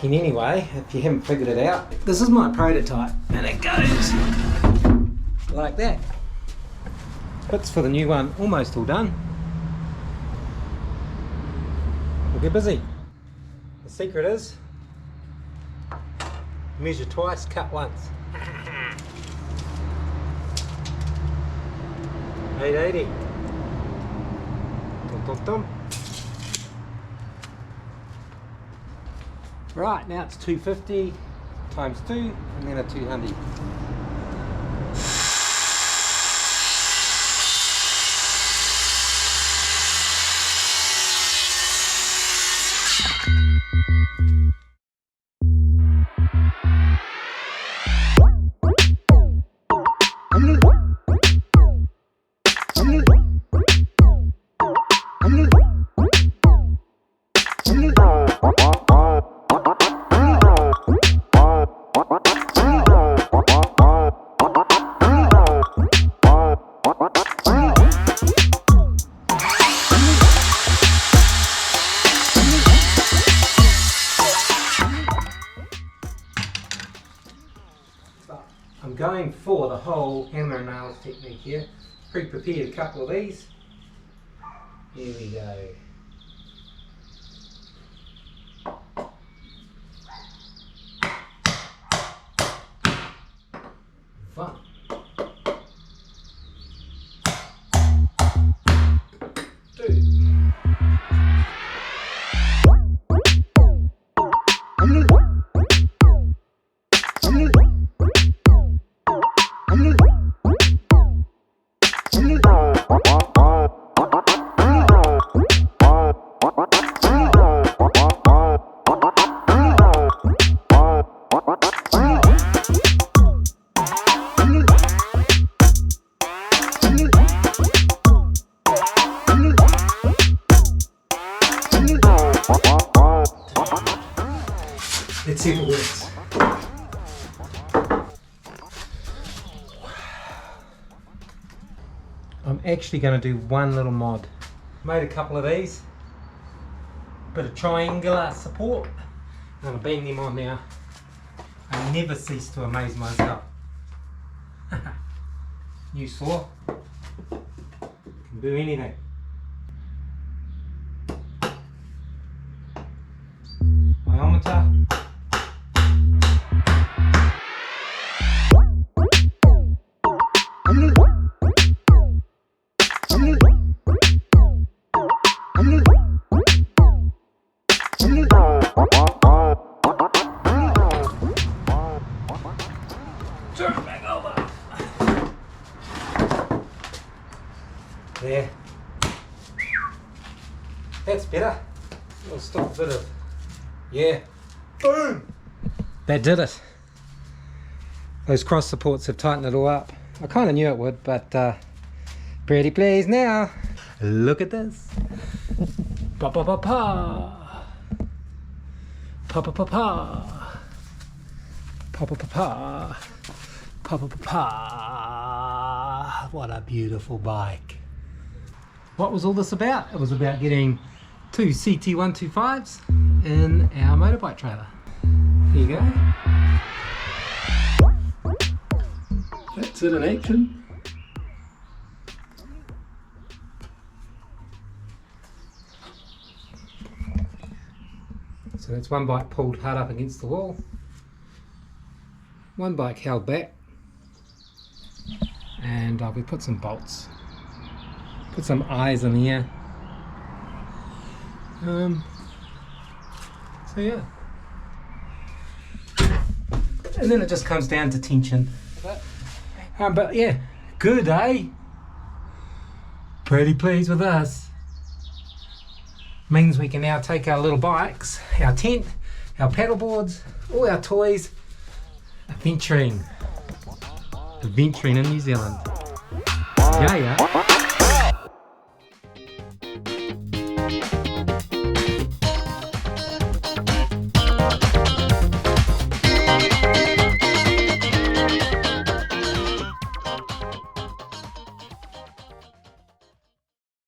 working anyway, if you haven't figured it out. This is my prototype, and it goes like that. Bits for the new one almost all done. We'll get busy. The secret is measure twice, cut once. 880. Dum, dum, dum. Right, now it's 250 times 2 and then a 200. I'm going for the whole hammer and nails technique here. Pre-prepared a couple of these. Here we go. Fun. Let's see if it works. I'm actually going to do one little mod. Made a couple of these. Bit of triangular support. I'm going to bang them on now. I never cease to amaze myself. New saw. Can do anything. Diameter. Turn it back over. There. That's better. We'll stop a bit of, yeah. Boom! That did it. Those cross supports have tightened it all up. I kind of knew it would, but pretty please now. Look at this. Pa pa pa pa. Pa pa pa pa. Pa pa pa pa. Pa pa pa pa. What a beautiful bike. What was all this about? It was about getting 2 CT125s in our motorbike trailer. There you go. That's it in action. So that's one bike pulled hard up against the wall, one bike held back, and we put some bolts, put some eyes in the air. So yeah, and then it just comes down to tension. But yeah, good, eh? Pretty pleased with us. Means we can now take our little bikes, our tent, our paddle boards, all our toys, adventuring in New Zealand. Yeah.